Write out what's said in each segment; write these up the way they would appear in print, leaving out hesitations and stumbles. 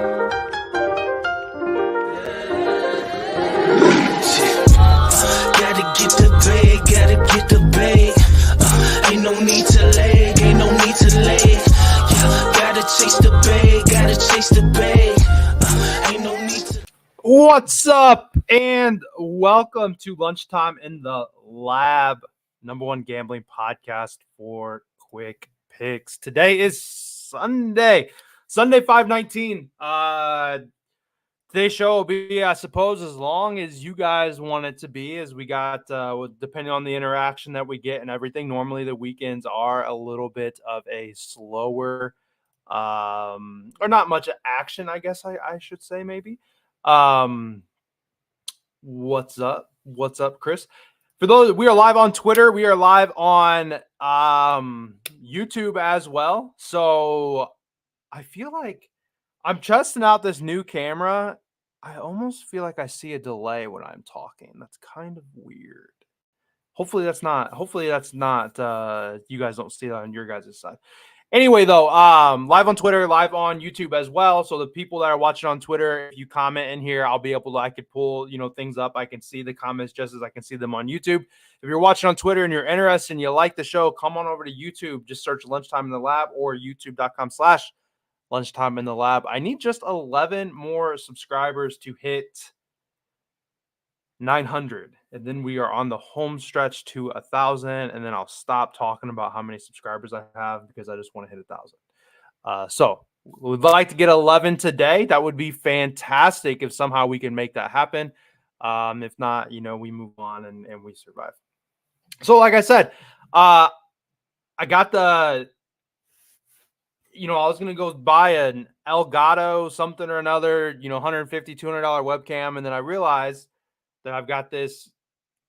Gotta get the bag, gotta get the bag. Ain't no need to lag, ain't no need to lag. Yeah, gotta chase the bag, gotta chase the bag. Ain't no need to. What's up, and welcome to Lunchtime in the Lab, #1 gambling podcast for quick picks. Today is Sunday 5/19. Today's show will be, I suppose, as long as you guys want it to be, as we got, depending on the interaction that we get and everything. Normally the weekends are a little bit of a slower, or not much action, I guess I should say, maybe. What's up? What's up, Chris? For those, we are live on Twitter. We are live on YouTube as well. So I feel like I'm testing out this new camera. I almost feel like I see a delay when I'm talking. That's kind of weird. Hopefully that's not you guys don't see that on your guys' side. Anyway, though, live on Twitter, live on YouTube as well. So the people that are watching on Twitter, if you comment in here, I'll be able to, I could pull, things up. I can see the comments just as I can see them on YouTube. If you're watching on Twitter and you're interested and you like the show, come on over to YouTube. Just search Lunchtime in the Lab or youtube.com/Lunchtime in the Lab. I need just 11 more subscribers to hit 900, and then we are on the home stretch to 1,000, and then I'll stop talking about how many subscribers I have because I just want to hit 1,000. So we'd like to get 11 today. That would be fantastic if somehow we can make that happen. If not, we move on and we survive. So like I said, I got the I was going to go buy an Elgato something or another, $150, $200 webcam. And then I realized that I've got this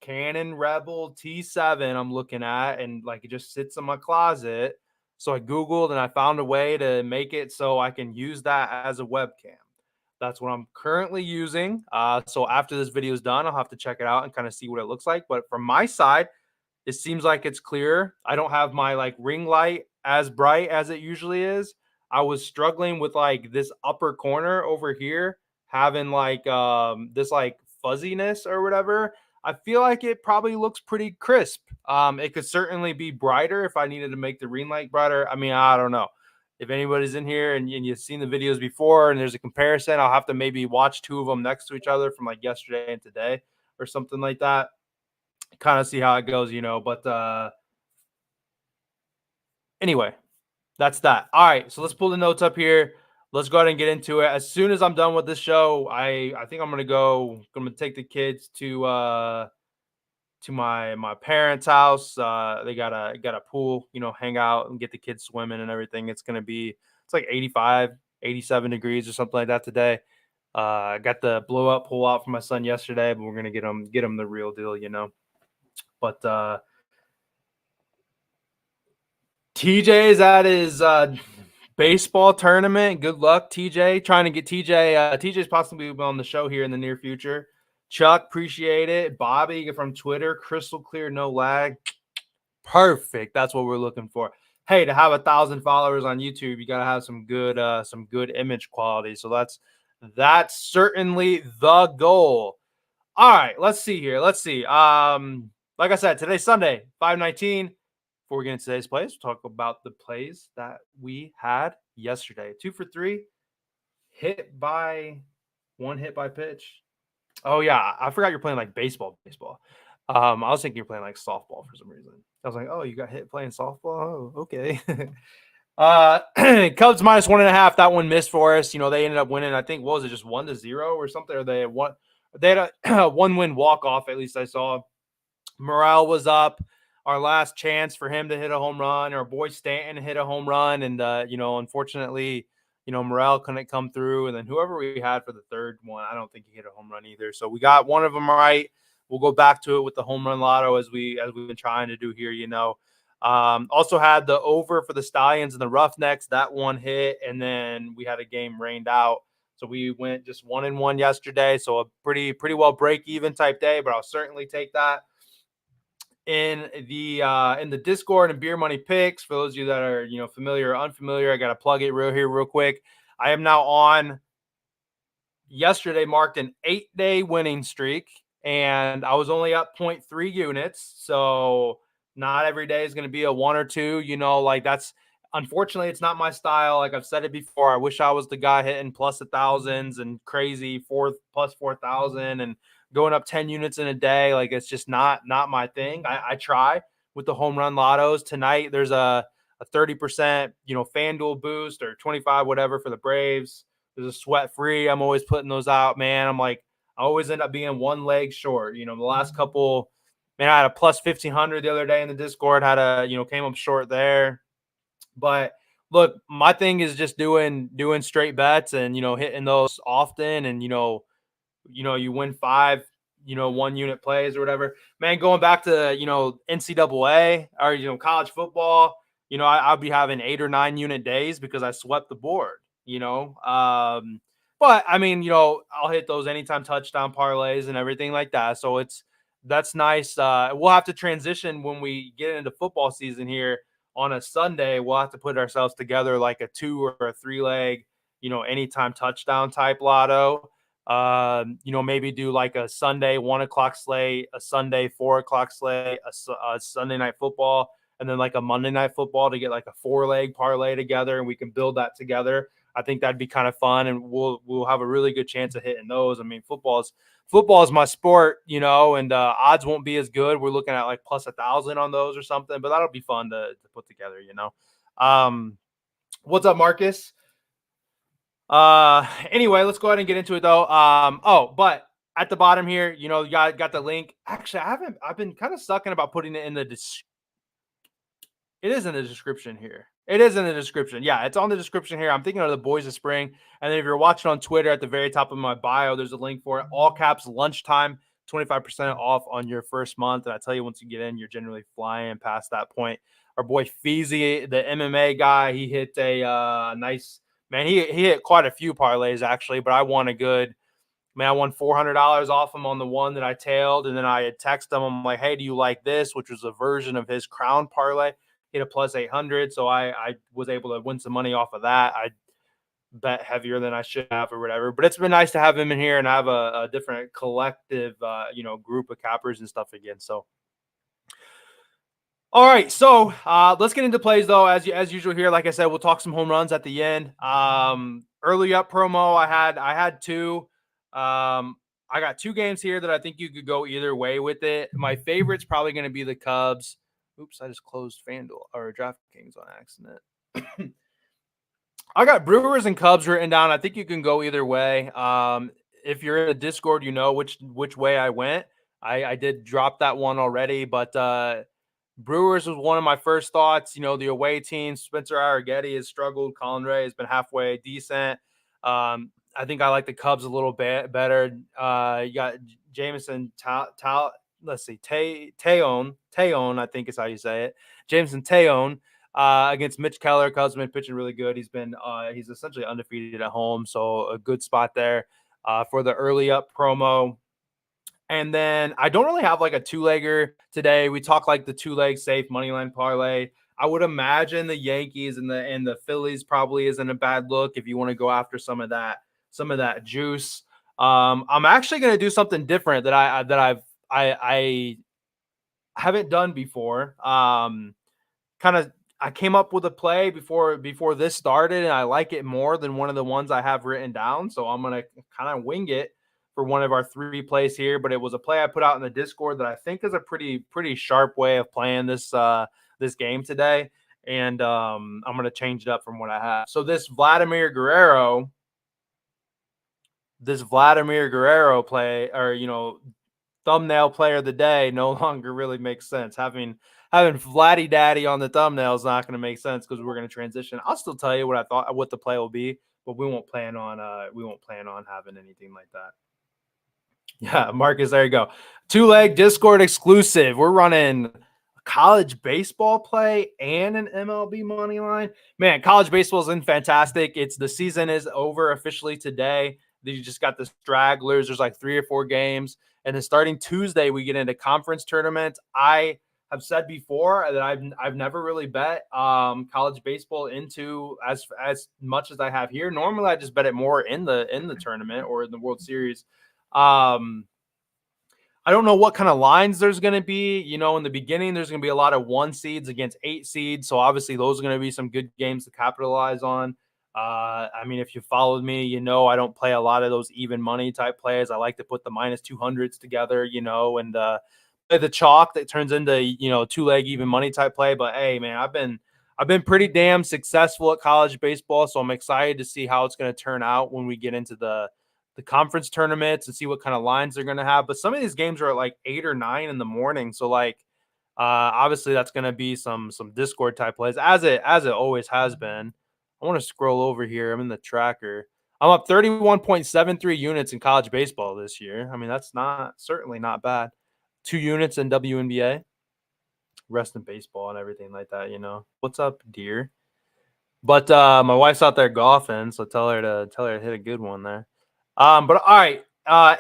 Canon Rebel T7 I'm looking at, and like it just sits in my closet. So I Googled and I found a way to make it so I can use that as a webcam. That's what I'm currently using. So after this video is done, I'll have to check it out and kind of see what it looks like. But from my side, it seems like it's clear. I don't have my ring light as bright as it usually is. I was struggling with this upper corner over here having this fuzziness or whatever. I feel like it probably looks pretty crisp. It could certainly be brighter if I needed to make the ring light brighter. I mean, I don't know. If anybody's in here and you've seen the videos before and there's a comparison, I'll have to maybe watch two of them next to each other from yesterday and today or something like that. Kind of see how it goes, but anyway, that's that. All right, so let's pull the notes up here. Let's go ahead and get into it. As soon as I'm done with this show, I think I'm gonna take the kids to my parents' house. They got a pool, hang out and get the kids swimming and everything. It's like 85, 87 degrees or something like that today. I got the blow up pull out for my son yesterday, but we're gonna get him the real deal, But TJ is at his baseball tournament. Good luck, TJ. Trying to get TJ. TJ's possibly on the show here in the near future. Chuck, appreciate it. Bobby from Twitter, crystal clear, no lag. Perfect. That's what we're looking for. Hey, to have 1,000 followers on YouTube, you gotta have some good image quality. So that's certainly the goal. All right, let's see here. Let's see. Like I said, today's Sunday, 5/19. Before we get into today's plays, we'll talk about the plays that we had yesterday. 2 for 3, one hit by pitch. Oh yeah, I forgot you're playing baseball. I was thinking you're playing softball for some reason. I was like, oh, you got hit playing softball? Oh, okay. Cubs minus 1.5. That one missed for us. They ended up winning. I think, what was it, just 1-0 or something? Or they had a one-win walk-off, at least I saw. Morale was up. Our last chance for him to hit a home run. Our boy Stanton hit a home run. And, unfortunately, Morale couldn't come through. And then whoever we had for the third one, I don't think he hit a home run either. So we got one of them right. We'll go back to it with the home run lotto as we've been trying to do here, Also had the over for the Stallions and the Roughnecks. That one hit. And then we had a game rained out. So we went just 1-1 yesterday. So a pretty well break-even type day, but I'll certainly take that. In the Discord and Beer Money Picks, for those of you that are familiar or unfamiliar, I gotta plug it real quick. I am now on yesterday marked an 8-day winning streak, and I was only up 0.3 units. So not every day is going to be a 1 or 2. Like that's unfortunately it's not my style. Like I've said it before, I wish I was the guy hitting plus 1,000s and crazy plus 4,000 and going up 10 units in a day. Like it's just not my thing. I try with the home run lottos tonight. There's a 30% FanDuel boost or 25 whatever for the Braves. There's a sweat free. I'm always putting those out, man. I'm like, I always end up being one leg short. The last couple, man, I had a plus 1,500 the other day in the Discord, came up short there. But look, my thing is just doing straight bets and, hitting those often. And, you win 5, 1 unit plays or whatever. Man, going back to, NCAA or, college football, I'll be having 8 or 9 unit days because I swept the board, but I mean, I'll hit those anytime touchdown parlays and everything like that. So that's nice. We'll have to transition when we get into football season here on a Sunday. We'll have to put ourselves together like a 2 or a 3 leg, anytime touchdown type lotto. Maybe do like a Sunday 1 o'clock slate, a Sunday 4 o'clock slate, a Sunday night football, and then like a Monday night football to get like a 4 leg parlay together, and we can build that together. I think that'd be kind of fun, and we'll have a really good chance of hitting those. I mean, football is my sport, and odds won't be as good. We're looking at like plus 1,000 on those or something, but that'll be fun to put together. What's up, Marcus? Anyway, let's go ahead and get into it though. But at the bottom here, you got the link. Actually, I've been kind of sucking about putting it in the it is in the description here. It is in the description. Yeah, it's on the description here. I'm thinking of the Boys of Spring. And then if you're watching on Twitter, at the very top of my bio, there's a link for it. All caps lunchtime, 25% off on your first month. And I tell you, once you get in, you're generally flying past that point. Our boy Feezy, the MMA guy, he hit a nice man. He hit quite a few parlays actually, but I won I won $400 off him on the one that I tailed. And then I had texted him. I'm like, hey, do you like this? Which was a version of his crown parlay. Hit a plus 800. So I was able to win some money off of that. I bet heavier than I should have or whatever. But it's been nice to have him in here and have a different collective, group of cappers and stuff again. So, all right. So let's get into plays though. As usual here, like I said, we'll talk some home runs at the end. Early up promo, I had 2. I got 2 games here that I think you could go either way with it. My favorite's probably going to be the Cubs. Oops, I just closed FanDuel or DraftKings on accident. I got Brewers and Cubs written down. I think you can go either way. If you're in the Discord, you know which way I went. I did drop that one already, but Brewers was one of my first thoughts. The away team, Spencer Arrighetti has struggled. Colin Ray has been halfway decent. I think I like the Cubs a little bit better. You got Jameson let's see, Teon, I think is how you say it. Jameson Teon against Mitch Keller. Cubs been pitching really good. He's essentially undefeated at home, so a good spot there for the early up promo. And then I don't really have like a 2-legger today. We talk like the 2-leg safe money line parlay. I would imagine the Yankees and the Phillies probably isn't a bad look if you want to go after some of that juice. I'm actually going to do something different that I haven't done before. I came up with a play before this started, and I like it more than one of the ones I have written down. So I'm going to kind of wing it for one of our 3 plays here, but it was a play I put out in the Discord that I think is a pretty sharp way of playing this game today. And I'm going to change it up from what I have. So this Vladimir Guerrero play, or thumbnail player of the day, no longer really makes sense. Having Vladdy Daddy on the thumbnail is not going to make sense because we're going to transition. I'll still tell you what the play will be, but we won't plan on having anything like that. Yeah, Marcus, there you go. 2-leg Discord exclusive. We're running college baseball play and an MLB money line. Man, college baseball is in fantastic. The season is over officially today. You just got the stragglers. There's like 3 or 4 games. And then starting Tuesday, we get into conference tournaments. I have said before that I've never really bet college baseball into as much as I have here. Normally, I just bet it more in the tournament or in the World Series. I don't know what kind of lines there's going to be. In the beginning, there's going to be a lot of 1 seeds against 8 seeds. So obviously, those are going to be some good games to capitalize on. I mean, if you followed me, I don't play a lot of those even money type plays. I like to put the minus 200s together, and play the chalk that turns into 2-leg even money type play. But hey, man, I've been pretty damn successful at college baseball, so I'm excited to see how it's going to turn out when we get into the conference tournaments and see what kind of lines they're going to have. But some of these games are at like 8 or 9 in the morning. So obviously that's going to be some Discord type plays as it always has been. I want to scroll over here. I'm in the tracker. I'm up 31.73 units in college baseball this year. I mean, that's certainly not bad. 2 units in WNBA. Rest in baseball and everything like that, What's up, dear? But my wife's out there golfing, so tell her to hit a good one there. But all right.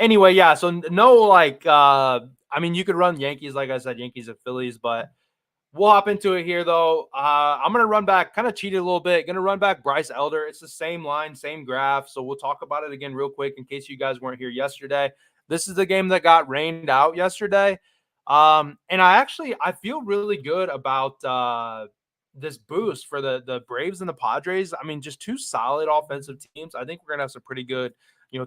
Anyway, yeah. So no, I mean, you could run Yankees, like I said, Yankees and Phillies, but we'll hop into it here though. I'm gonna run back, kind of cheated a little bit. Gonna run back Bryce Elder. It's the same line, same graph. So we'll talk about it again real quick in case you guys weren't here yesterday. This is the game that got rained out yesterday. And I feel really good about this boost for the Braves and the Padres. I mean, just 2 solid offensive teams. I think we're gonna have some pretty good,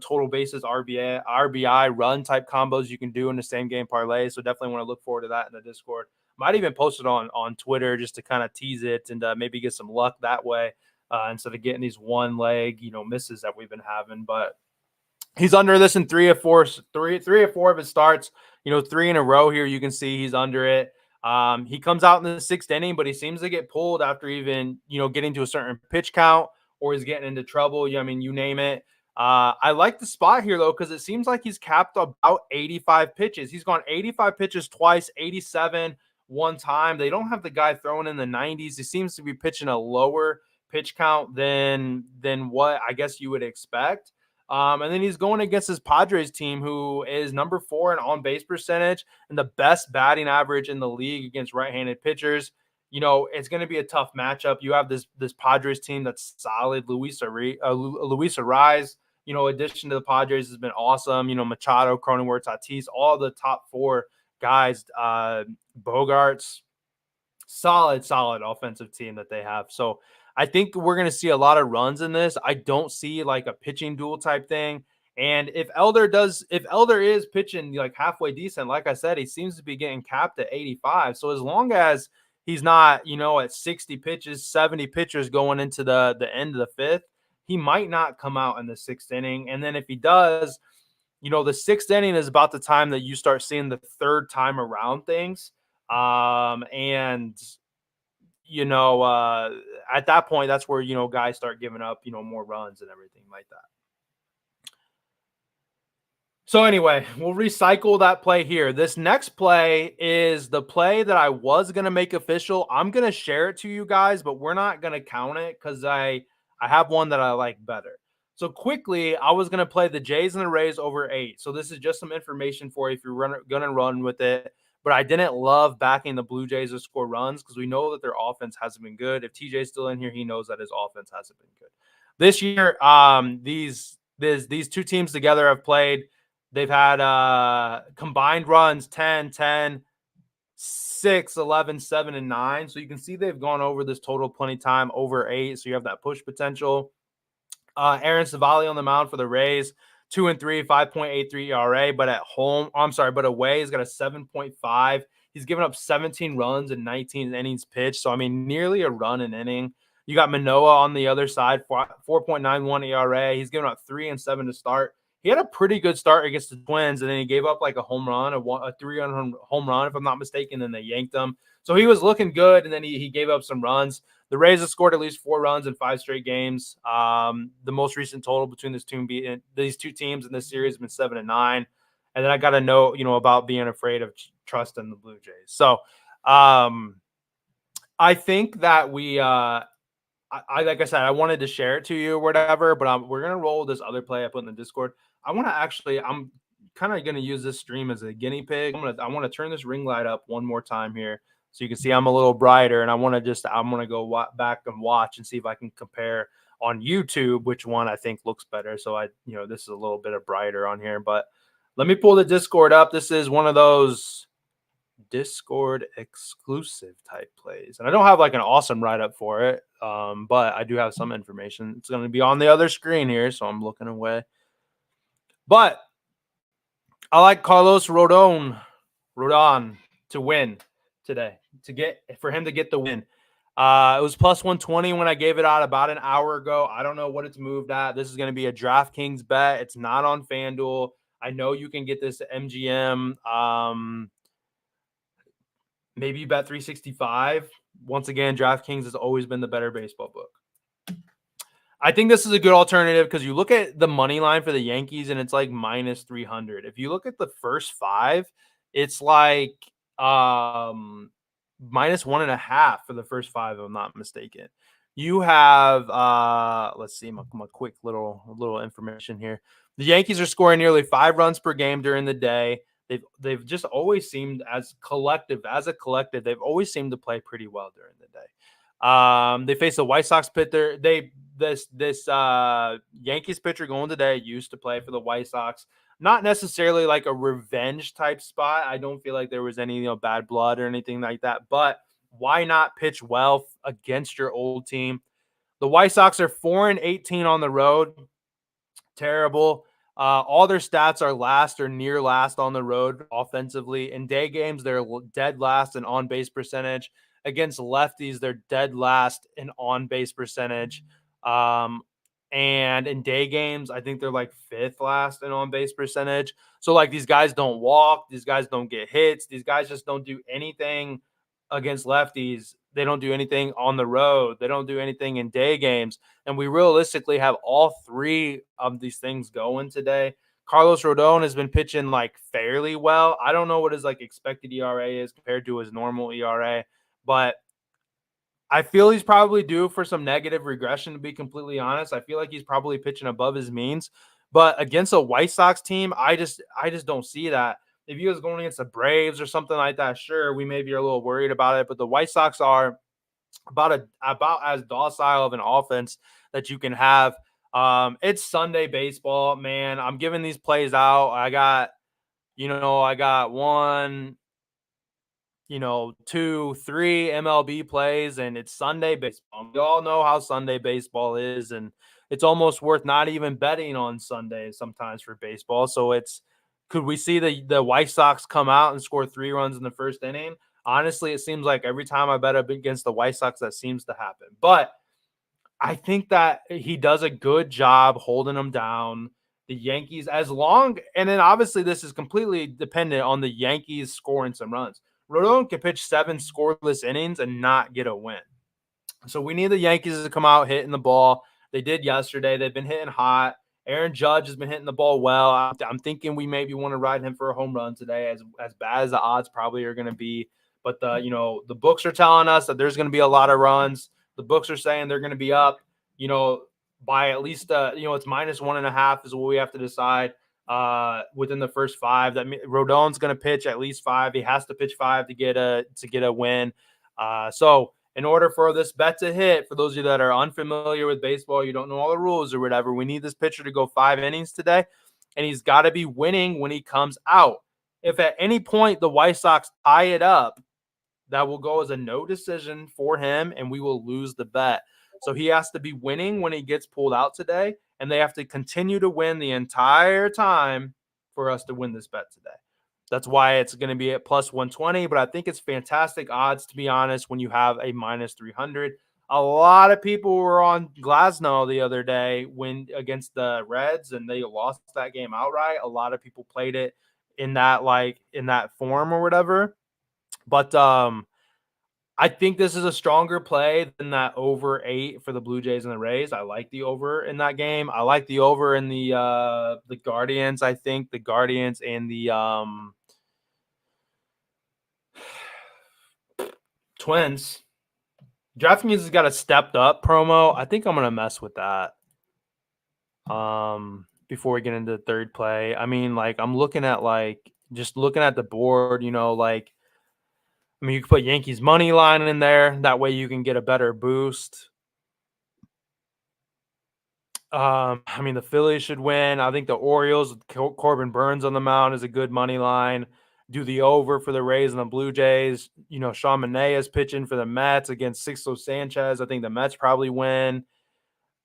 total bases RBI run type combos you can do in the same game parlay. So definitely want to look forward to that in the Discord. Might even post it on Twitter just to kind of tease it and maybe get some luck that way instead of getting these 1-leg misses that we've been having. But he's under this in 3 or 4 of his starts. 3 in a row here. You can see he's under it. He comes out in the 6th inning, but he seems to get pulled after even getting to a certain pitch count or he's getting into trouble. I mean, you name it. I like the spot here though because it seems like he's capped about 85 pitches. He's gone 85 pitches twice, 87 one time. They don't have the guy throwing in the 90s. He seems to be pitching a lower pitch count than what I guess you would expect. And then he's going against his Padres team, who is number 4 in on-base percentage and the best batting average in the league against right-handed pitchers. It's going to be a tough matchup. You have this Padres team that's solid. Luis Arraez, addition to the Padres has been awesome. Machado, Cronenworth, Tatis, all the top 4 guys, Bogarts, solid offensive team that they have. So I think we're going to see a lot of runs in this. I don't see like a pitching duel type thing. And if Elder is pitching like halfway decent, like I said, he seems to be getting capped at 85. So as long as he's not, at 60 pitches, 70 pitchers going into the end of the 5th, he might not come out in the 6th inning. And then if he does, the 6th inning is about the time that you start seeing the 3rd time around things. At that point, that's where, guys start giving up, more runs and everything like that. So anyway, we'll recycle that play here. This next play is the play that I was going to make official. I'm going to share it to you guys, but we're not going to count it because I have one that I like better. So quickly, I was going to play the Jays and the Rays over 8. So this is just some information for you if you're going to run with it. But I didn't love backing the Blue Jays to score runs because we know that their offense hasn't been good. If TJ's still in here, he knows that his offense hasn't been good. This year, these 2 teams together have played. They've had combined runs 10, 10, 6, 11, 7, and 9. So you can see they've gone over this total plenty time, over 8. So you have that push potential. Aaron Savali on the mound for the Rays, 2-3, 5.83 ERA, but away he's got a 7.5. He's given up 17 runs in 19 innings pitched. So I mean, nearly a run an inning. You got Manoah on the other side, 4.91 ERA. He's given up 3 and 7 to start. He had a pretty good start against the Twins, and then he gave up like a home run, a 3-run home run, if I'm not mistaken, and they yanked him. So he was looking good, and then he gave up some runs. The Rays have scored at least 4 runs in 5 straight games. The most recent total between these 2 teams in this series has been 7 and 9. And then I got to know, about being afraid of trusting the Blue Jays. So I think that we like I said, I wanted to share it to you or whatever, but we're going to roll this other play I put in the Discord. I'm kind of going to use this stream as a guinea pig. I want to turn this ring light up one more time here so you can see I'm a little brighter, and I'm going to go back and watch and see if I can compare on YouTube which one I think looks better. So this is a little bit of brighter on here, but let me pull the Discord up. This is one of those Discord exclusive type plays, and I don't have like an awesome write-up for it, but I do have some information. It's going to be on the other screen here, so I'm looking away. But I like Carlos Rodon to win today, for him to get the win. It was plus 120 when I gave it out about an hour ago. I don't know what it's moved at. This is going to be a DraftKings bet. It's not on FanDuel. I know you can get this at MGM. Maybe bet 365. Once again, DraftKings has always been the better baseball book. I think this is a good alternative because you look at the money line for the Yankees and it's like minus 300. If you look at the first 5, it's like minus 1.5 for the first 5, if I'm not mistaken. You have let's see my quick little information here. The Yankees are scoring nearly 5 runs per game during the day. They've just always seemed as a collective, they've always seemed to play pretty well during the day. They face the White Sox pitcher. This Yankees pitcher going today used to play for the White Sox. Not necessarily like a revenge type spot. I don't feel like there was any bad blood or anything like that. But why not pitch well against your old team? The White Sox are 4-18 on the road. Terrible. All their stats are last or near last on the road offensively. In day games, they're dead last in on-base percentage. Against lefties, they're dead last in on-base percentage. And in day games, I think they're like 5th last in on-base percentage. So like these guys don't walk, these guys don't get hits, these guys just don't do anything against lefties. They don't do anything on the road. They don't do anything in day games. And we realistically have all 3 of these things going today. Carlos Rodon has been pitching like fairly well. I don't know what his like expected ERA is compared to his normal ERA, but I feel he's probably due for some negative regression, to be completely honest. I feel like he's probably pitching above his means. But against a White Sox team, I just don't see that. If he was going against the Braves or something like that, sure, we maybe are a little worried about it. But the White Sox are about as docile of an offense that you can have. It's Sunday baseball, man. I'm giving these plays out. I got 1, 2, 3 MLB plays, and it's Sunday baseball. We all know how Sunday baseball is, and it's almost worth not even betting on Sunday sometimes for baseball. So could we see the White Sox come out and score 3 runs in the first inning? Honestly, it seems like every time I bet against the White Sox, that seems to happen. But I think that he does a good job holding them down. The Yankees, and then obviously this is completely dependent on the Yankees scoring some runs. Rodon can pitch 7 scoreless innings and not get a win. So we need the Yankees to come out hitting the ball. They did yesterday. They've been hitting hot. Aaron Judge has been hitting the ball well. I'm thinking we maybe want to ride him for a home run today, as bad as the odds probably are going to be. But the books are telling us that there's going to be a lot of runs. The books are saying they're going to be up, by at least it's minus 1.5 is what we have to decide within the first 5. That Rodon's going to pitch at least 5. He has to pitch 5 to get a win. So in order for this bet to hit, for those of you that are unfamiliar with baseball, you don't know all the rules or whatever, we need this pitcher to go 5 innings today, and he's got to be winning when he comes out. If at any point the White Sox tie it up, that will go as a no decision for him, and we will lose the bet. So he has to be winning when he gets pulled out today, and they have to continue to win the entire time for us to win this bet today. That's why it's going to be at plus 120, but I think it's fantastic odds, to be honest, when you have a minus 300. A lot of people were on Glasnow the other day against the Reds, and they lost that game outright. A lot of people played it in that form or whatever. But I think this is a stronger play than that over 8 for the Blue Jays and the Rays. I like the over in that game. I like the over in the Guardians. I think the Guardians and the Twins. DraftKings has got a stepped up promo. I think I'm gonna mess with that. before we get into the third play. I mean, like I'm looking at just looking at the board, I mean, you could put Yankees money line in there. That way you can get a better boost. I mean, the Phillies should win. I think the Orioles with Corbin Burns on the mound is a good money line. Do the over for the Rays and the Blue Jays. Sean Manaea is pitching for the Mets against Sixto Sanchez. I think the Mets probably win.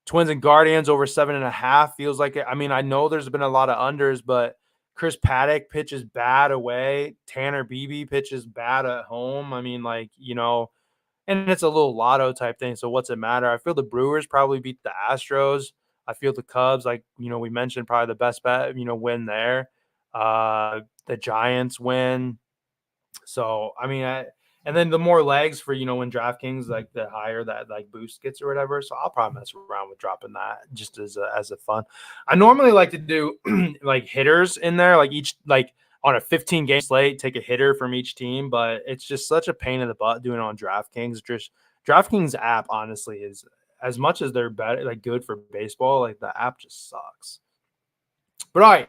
Twins and Guardians over 7.5 feels like it. I mean, I know there's been a lot of unders, but Chris Paddock pitches bad away. Tanner Beebe pitches bad at home. I mean, and it's a little lotto type thing. So what's it matter? I feel the Brewers probably beat the Astros. I feel the Cubs, we mentioned, probably the best bet, win there. The Giants win. So, I mean, and then the more legs for, when DraftKings, the higher that boost gets or whatever. So I'll probably mess around with dropping that just as a fun. I normally like to do hitters in there, on a 15 game slate, take a hitter from each team, but it's just such a pain in the butt doing it on DraftKings. Just DraftKings app, honestly, is as much as they're better, good for baseball, the app just sucks. But all right.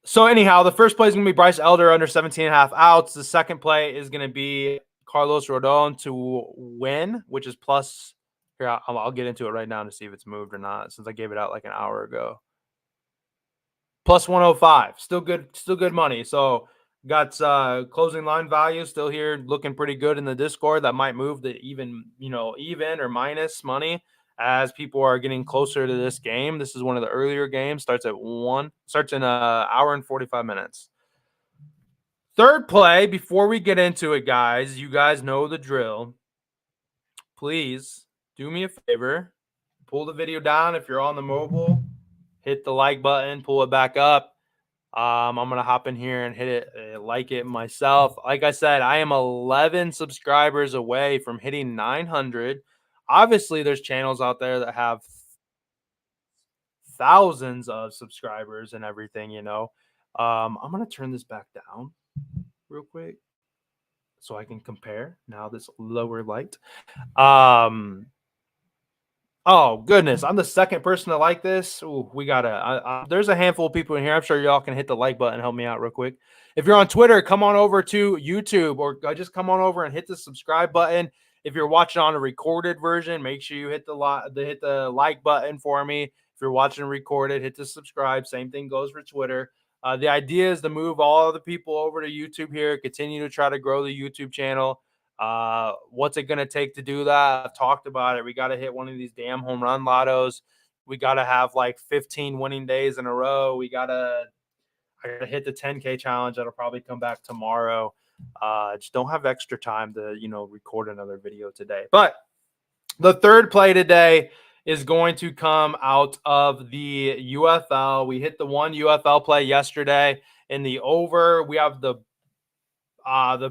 So anyhow, the first play is going to be Bryce Elder under 17.5 outs. The second play is going to be Carlos Rodon to win, which is plus. Here, I'll get into it right now to see if it's moved or not, since I gave it out an hour ago. Plus 105, still good money. So got closing line value still here, looking pretty good in the Discord. That might move to even or minus money as people are getting closer to this game. This is one of the earlier games. Starts in an hour and 45 minutes. Third play, before we get into it, guys, you guys know the drill. Please do me a favor. Pull the video down if you're on the mobile. Hit the like button, pull it back up. I'm going to hop in here and hit it, like it myself. Like I said, I am 11 subscribers away from hitting 900. Obviously, there's channels out there that have thousands of subscribers and everything, I'm going to turn this back down real quick so I can compare now this lower light. Oh, goodness. I'm the second person to like this. Ooh, we got there's a handful of people in here. I'm sure y'all can hit the like button. Help me out real quick. If you're on Twitter, come on over to YouTube or just come on over and hit the subscribe button. If you're watching on a recorded version, make sure you hit the like button for me. If you're watching recorded, hit the subscribe. Same thing goes for Twitter. The idea is to move all of the people over to YouTube here, continue to try to grow the YouTube channel. What's it going to take to do that? I've talked about it. We got to hit one of these damn home run lottos. We got to have 15 winning days in a row. I got to hit the 10K challenge. That'll probably come back tomorrow. Just don't have extra time to, record another video today. But the third play today is going to come out of the UFL. We hit the one UFL play yesterday in the over. We have the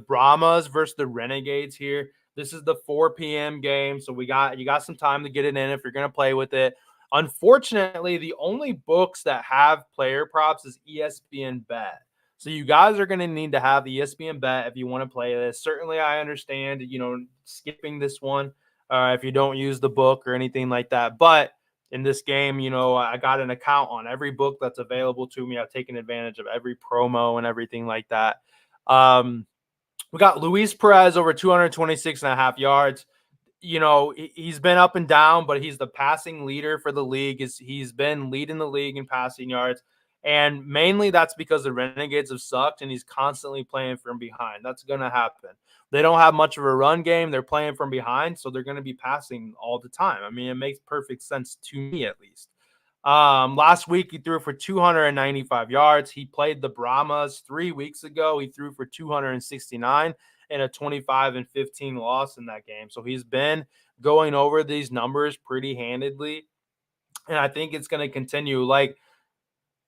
Brahmas versus the Renegades here. This is the 4 p.m. game, so you got some time to get it in if you're going to play with it. Unfortunately, the only books that have player props is ESPN Bet. So you guys are going to need to have the ESPN Bet if you want to play this. Certainly, I understand, skipping this one if you don't use the book or anything like that. But in this game, I got an account on every book that's available to me. I've taken advantage of every promo and everything like that. We got Luis Perez over 226.5 yards. He's been up and down, but he's the passing leader for the league. He's been leading the league in passing yards. And mainly that's because the Renegades have sucked and he's constantly playing from behind. That's going to happen. They don't have much of a run game. They're playing from behind, so they're going to be passing all the time. I mean, it makes perfect sense to me at least. Last week he threw for 295 yards. He played the Brahmas 3 weeks ago. He threw for 269 and a 25-15 loss in that game. So he's been going over these numbers pretty handedly. And I think it's going to continue.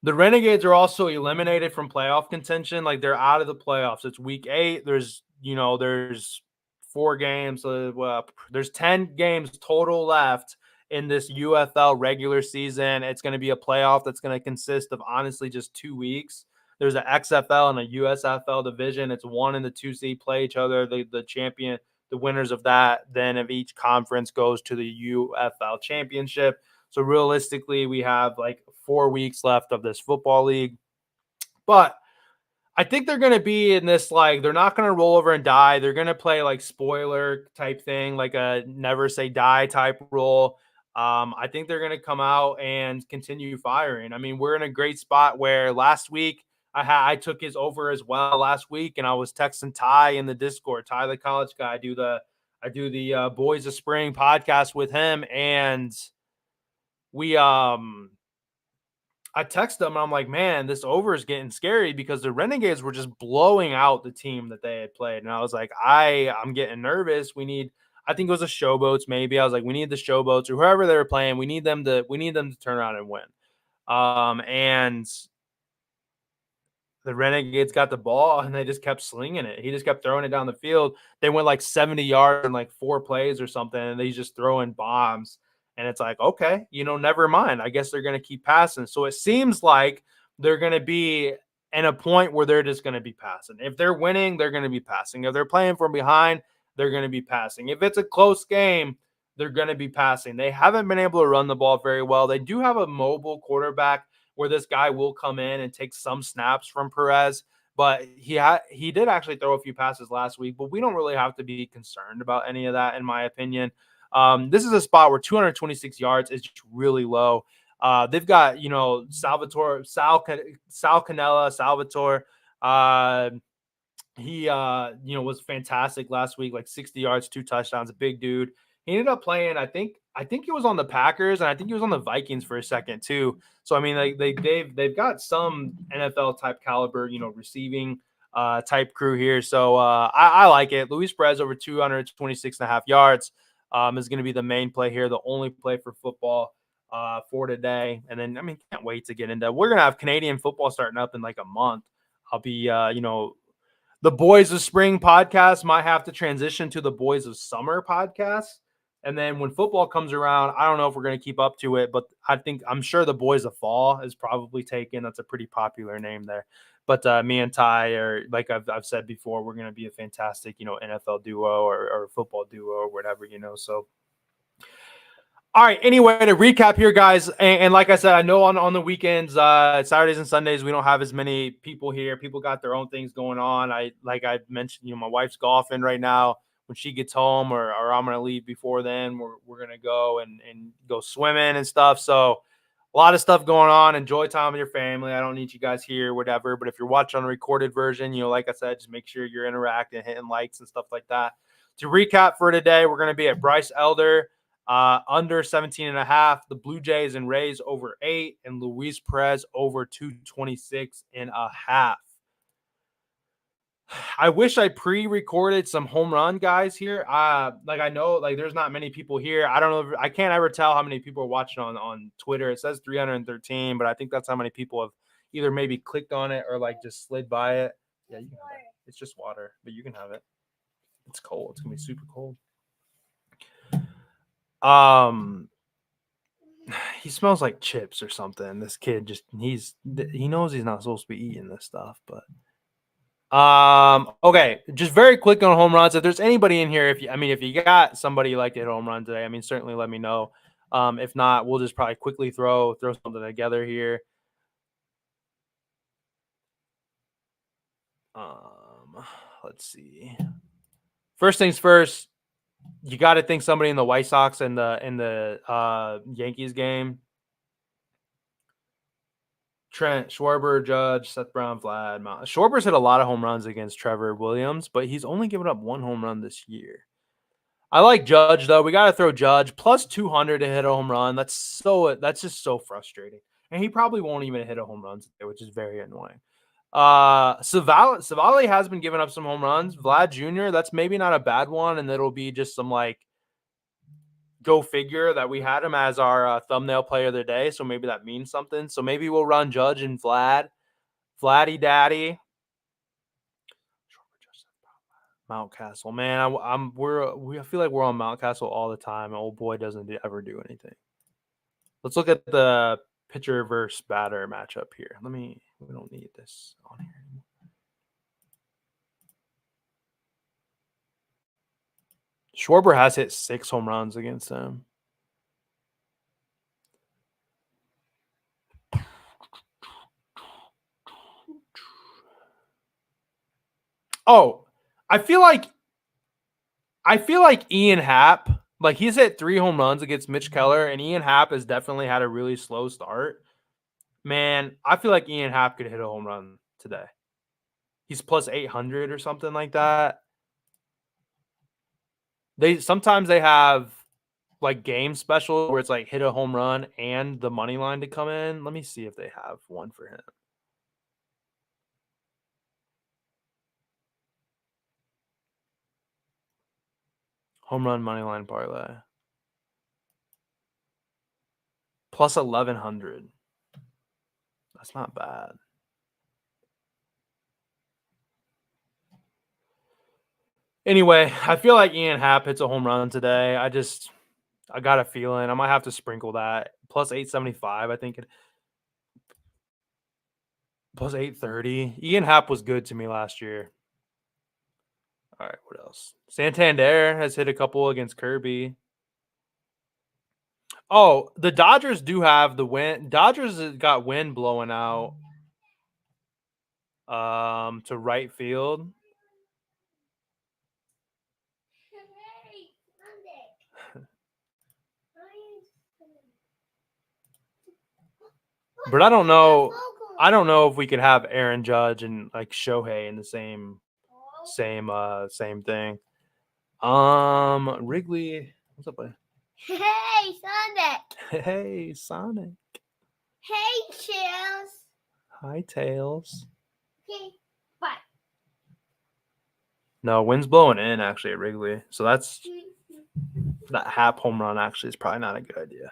The Renegades are also eliminated from playoff contention. They're out of the playoffs. It's week 8. There's 4 games. There's 10 games total left in this UFL regular season. It's going to be a playoff that's going to consist of honestly just 2 weeks. There's an XFL and a USFL division. It's 1 and the 2 seed play each other. The winners of that, then of each conference goes to the UFL championship. So realistically, we have like 4 weeks left of this football league. But I think they're going to be in this, like, they're not going to roll over and die. They're going to play like spoiler type thing, like a never say die type role. I think they're going to come out and continue firing. I mean, we're in a great spot where last week I took his over as well last week, and I was texting Ty in the Discord, Ty the college guy. I do the Boys of Spring podcast with him, and we I texted them and I'm like, man, this over is getting scary because the Renegades were just blowing out the team that they had played. And I was like, I'm getting nervous. I think it was the Showboats, maybe. I was like, we need the Showboats or whoever they were playing. We need them to turn around and win. And the Renegades got the ball and they just kept slinging it. He just kept throwing it down the field. They went like 70 yards in like 4 plays or something, and they just throwing bombs. And it's like, okay, never mind. I guess they're going to keep passing. So it seems like they're going to be in a point where they're just going to be passing. If they're winning, they're going to be passing. If they're playing from behind, they're going to be passing. If it's a close game, they're going to be passing. They haven't been able to run the ball very well. They do have a mobile quarterback where this guy will come in and take some snaps from Perez. But he did actually throw a few passes last week, but we don't really have to be concerned about any of that, in my opinion. This is a spot where 226 yards is just really low. They've got, Sal Canella, Salvatore. He was fantastic last week, like 60 yards, 2 touchdowns, a big dude. He ended up playing, I think he was on the Packers, and I think he was on the Vikings for a second too. So I mean, they've got some NFL type caliber, receiving type crew here. So I like it. Luis Perez over 226.5 yards is going to be the main play here, the only play for football for today. And then, I mean, can't wait to get into. We're going to have Canadian football starting up in like a month. I'll be the Boys of Spring podcast might have to transition to the Boys of Summer podcast. And then when football comes around, I don't know if we're going to keep up to it, but I'm sure the Boys of Fall is probably taken. That's a pretty popular name there. But me and Ty are, like I've said before, we're going to be a fantastic, NFL duo or football duo or whatever, So all right. Anyway, to recap here, guys, and like I said, I know on the weekends, Saturdays and Sundays, we don't have as many people here. People got their own things going on. I mentioned, my wife's golfing right now. When she gets home, or I'm gonna leave before then, we're gonna go and go swimming and stuff. So a lot of stuff going on. Enjoy time with your family. I don't need you guys here, whatever. But if you're watching on a recorded version, like I said, just make sure you're interacting, hitting likes and stuff like that. To recap for today, we're gonna be at Bryce Elder. Under 17.5, the Blue Jays and Rays over 8, and Luis Perez over 226.5. I wish I pre-recorded some home run guys here. I know there's not many people here. I don't know. I can't ever tell how many people are watching on Twitter. It says 313, but I think that's how many people have either maybe clicked on it or just slid by it. Yeah, you can have it. It's just water, but you can have it. It's cold. It's gonna be super cold. He smells like chips or something. This kid he knows he's not supposed to be eating this stuff, but okay, just very quick on home runs. If there's anybody in here, if you got somebody you like to hit home run today, certainly let me know. If not, we'll just probably quickly throw something together here. Let's see. First things first, you got to think somebody in the White Sox and the Yankees game. Trent, Schwarber, Judge, Seth Brown, Vlad. Schwarber's hit a lot of home runs against Trevor Williams, but he's only given up 1 home run this year. I like Judge, though. We got to throw Judge plus 200 to hit a home run. That's just so frustrating. And he probably won't even hit a home run today, which is very annoying. Savali has been giving up some home runs. Vlad Jr., that's maybe not a bad one, and it'll be just some go figure that we had him as our thumbnail player of the day, so maybe that means something. So maybe we'll run Judge and Vladdy Daddy. Mountcastle, man, I feel like we're on Mountcastle all the time. Old boy doesn't ever do anything. Let's look at the pitcher versus batter matchup here. We don't need this on here anymore. Schwarber has hit 6 home runs against him. Oh, I feel like Ian Happ, like he's hit 3 home runs against Mitch Keller, and Ian Happ has definitely had a really slow start. Man, I feel like Ian Happ could hit a home run today. He's plus 800 or something like that. Sometimes they have like game special where it's like hit a home run and the money line to come in. Let me see if they have one for him. Home run money line parlay. Plus 1100. That's not bad. Anyway, I feel like Ian Happ hits a home run today. I got a feeling I might have to sprinkle that. Plus 875, I think. Plus 830. Ian Happ was good to me last year. All right, what else? Santander has hit a couple against Kirby. Oh, the Dodgers do have the wind. Dodgers got wind blowing out to right field. But I don't know if we could have Aaron Judge and like Shohei in the same thing. Wrigley, what's up, buddy? Hey, Sonic. Hey, Sonic. Hey, Chills. Hi, Tails. Okay, bye. No, wind's blowing in actually at Wrigley, so that's that Happ home run actually is probably not a good idea.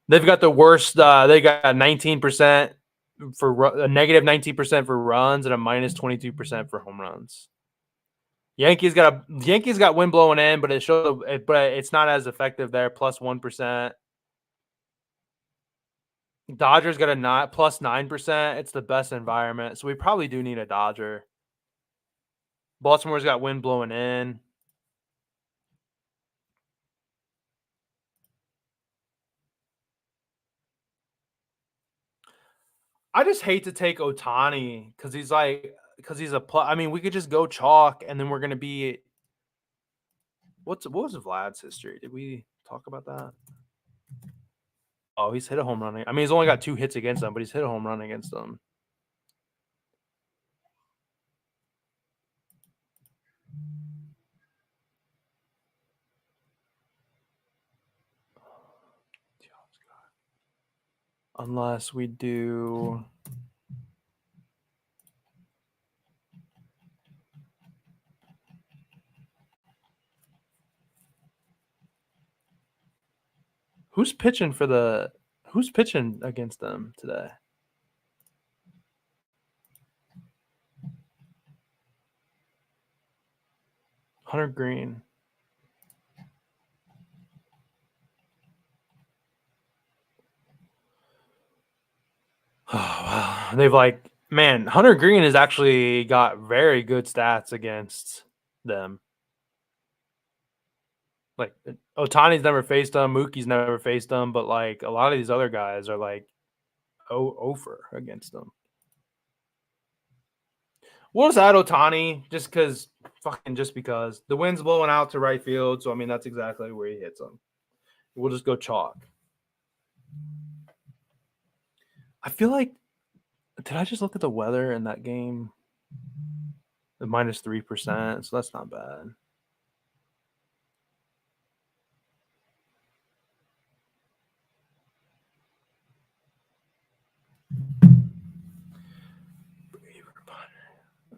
They've got the worst. They got 19% for a negative 19% for runs and a minus 22% for home runs. Yankees got wind blowing in, but it's not as effective there. Plus 1%. Dodgers got a plus 9%. It's the best environment, so we probably do need a Dodger. Baltimore's got wind blowing in. I just hate to take Ohtani because he's I mean, we could just go chalk, and then we're gonna be. What was Vlad's history? Did we talk about that? Oh, he's hit a home run. I mean, he's only got 2 hits against them, but he's hit a home run against them. Unless we do. Who's pitching against them today? Hunter Green. Oh, wow. They've Hunter Green has actually got very good stats against them. Like Ohtani's never faced them, Mookie's never faced them, but like a lot of these other guys are like over against them. We'll just add Ohtani just because the wind's blowing out to right field. So I mean that's exactly where he hits them. We'll just go chalk. I feel like did I just look at the weather in that game? The minus 3%, so that's not bad.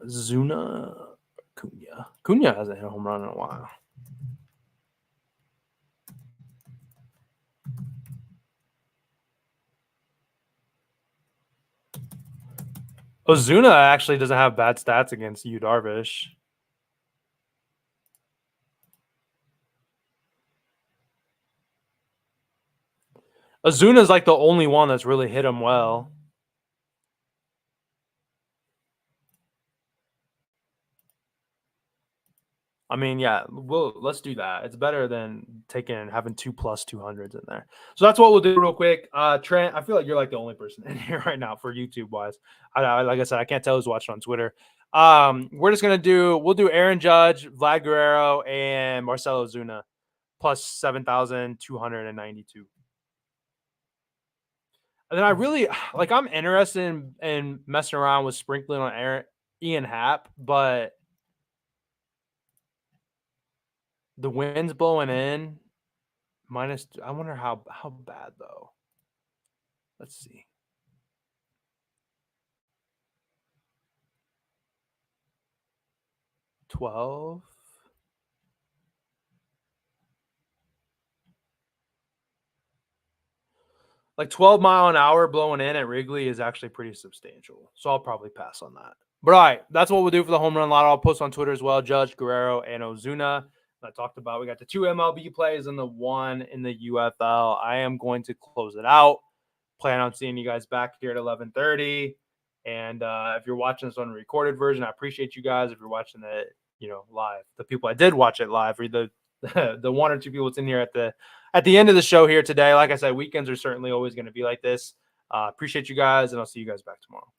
Zuna Cunha hasn't hit a home run in a while. Ozuna actually doesn't have bad stats against Yu Darvish. Ozuna's like the only one that's really hit him well. I mean, yeah, let's do that. It's better than having 2 plus 200s in there. So that's what we'll do real quick. Trent, I feel like you're like the only person in here right now for YouTube wise. Like I said, I can't tell who's watching on Twitter. We're just gonna we'll do Aaron Judge, Vlad Guerrero, and Marcelo Zuna plus 7,292. And then I really I'm interested in messing around with sprinkling on Ian Happ, but the wind's blowing in. I wonder how bad though. Let's see. $12. Like 12 mile an hour blowing in at Wrigley is actually pretty substantial. So I'll probably pass on that. But all right, that's what we'll do for the home run lotto. I'll post on Twitter as well. Judge, Guerrero, and Ozuna. I talked about. We got the 2 MLB plays and the 1 in the UFL. I am going to close it out. Plan on seeing you guys back here at 11:30. And if you're watching this on a recorded version, I appreciate you guys. If you're watching it, live, the people I did watch it live, or the 1 or 2 people that's in here at the end of the show here today. Like I said, weekends are certainly always going to be like this. Appreciate you guys, and I'll see you guys back tomorrow.